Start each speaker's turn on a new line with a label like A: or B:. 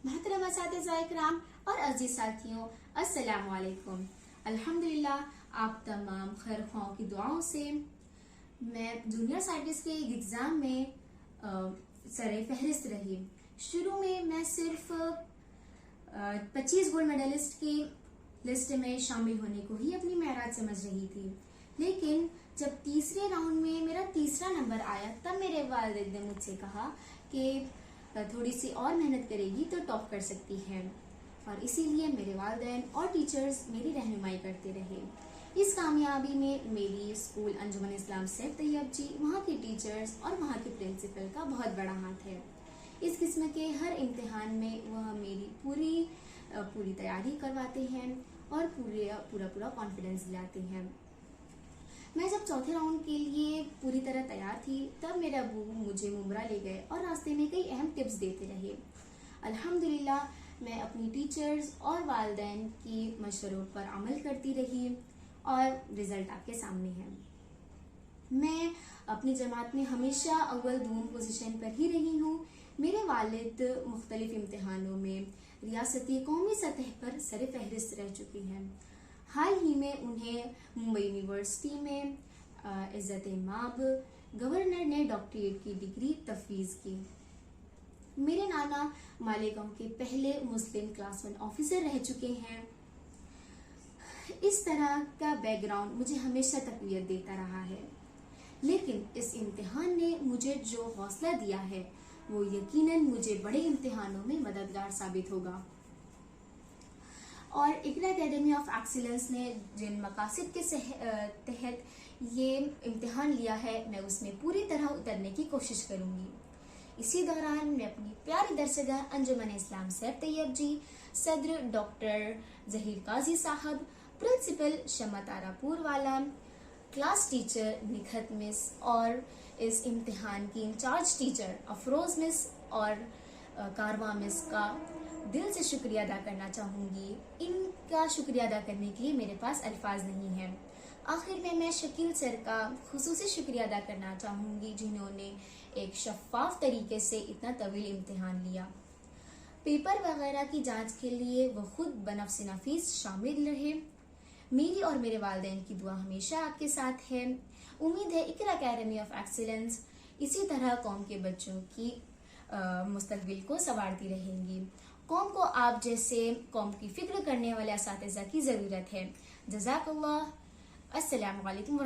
A: محترم اساتذہ اکرام اور عزیز ساتھیوں، السلام علیکم۔ الحمدللہ آپ تمام خیر خواہوں کی دعاؤں سے میں جونیئر سائنٹسٹ کے ایک ایگزام میں سر فہرست رہی۔ شروع میں میں صرف 25 گولڈ میڈلسٹ کی لسٹ میں شامل ہونے کو ہی اپنی معراج سمجھ رہی تھی، لیکن جب تیسرے راؤنڈ میں میرا تیسرا نمبر آیا تب میرے والد نے مجھ سے کہا کہ تھوڑی سی اور محنت کرے گی تو ٹاپ کر سکتی ہے، اور اسی لیے میرے والدین اور ٹیچرز میری رہنمائی کرتے رہے۔ اس کامیابی میں میری اسکول انجمن اسلام سیف طیب جی، وہاں کے ٹیچرز اور وہاں کے پرنسپل کا بہت بڑا ہاتھ ہے۔ اس قسم کے ہر امتحان میں وہ میری پوری تیاری کرواتے ہیں اور پورا کانفیڈنس دلاتے ہیں۔ میں جب چوتھے راؤنڈ کے لیے پوری طرح تیار تھی تب میرے ابو مجھے ممبرا لے گئے اور راستے میں کئی اہم ٹپس دیتے رہے۔ الحمدللہ میں اپنی ٹیچرز اور والدین کی مشوروں پر عمل کرتی رہی اور رزلٹ آپ کے سامنے ہے۔ میں اپنی جماعت میں ہمیشہ اول دوم پوزیشن پر ہی رہی ہوں۔ میرے والد مختلف امتحانوں میں ریاستی قومی سطح پر سر فہرست رہ چکی ہیں۔ حال ہی میں انہیں ممبئی یونیورسٹی میں عزت مآب گورنر نے ڈاکٹریٹ کی ڈگری تفویض کی۔ میرے نانا مالیگاؤں کے پہلے مسلم کلاس 1 آفیسر رہ چکے ہیں۔ اس طرح کا بیک گراؤنڈ مجھے ہمیشہ تقویت دیتا رہا ہے، لیکن اس امتحان نے مجھے جو حوصلہ دیا ہے وہ یقیناً مجھے بڑے امتحانوں میں مددگار ثابت ہوگا۔ اور اقرا اکیڈمی آف ایکسیلنس نے جن مقاصد کے تحت یہ امتحان لیا ہے میں اس میں پوری طرح اترنے کی کوشش کروں گی۔ اسی دوران میں اپنی پیاری درسگاہ انجمن اسلام سیف طیب جی، صدر ڈاکٹر ظہیر قاضی صاحب، پرنسپل شمع تارا پور والا، کلاس ٹیچر نکھت مس اور اس امتحان کی انچارج ٹیچر افروز مس اور کارواں مس کا دل سے شکریہ ادا کرنا چاہوں گی۔ ان کا شکریہ ادا کرنے کے لیے میرے پاس الفاظ نہیں ہیں۔ آخر میں شکیل سر کا خصوصی شکریہ ادا کرنا چاہوں گی جنہوں نے ایک شفاف طریقے سے اتنا طویل امتحان لیا۔ پیپر وغیرہ کی جانچ کے لیے وہ خود بنفس نفیس شامل رہے۔ میری اور میرے والدین کی دعا ہمیشہ آپ کے ساتھ ہے۔ امید ہے اقرا اکیڈمی آف ایکسیلنس اسی طرح قوم کے بچوں کی مستقبل کو سنوارتی رہیں گی۔ قوم کو آپ جیسے قوم کی فکر کرنے والے اساتذہ کی ضرورت ہے۔ جزاک اللہ۔ السلام علیکم۔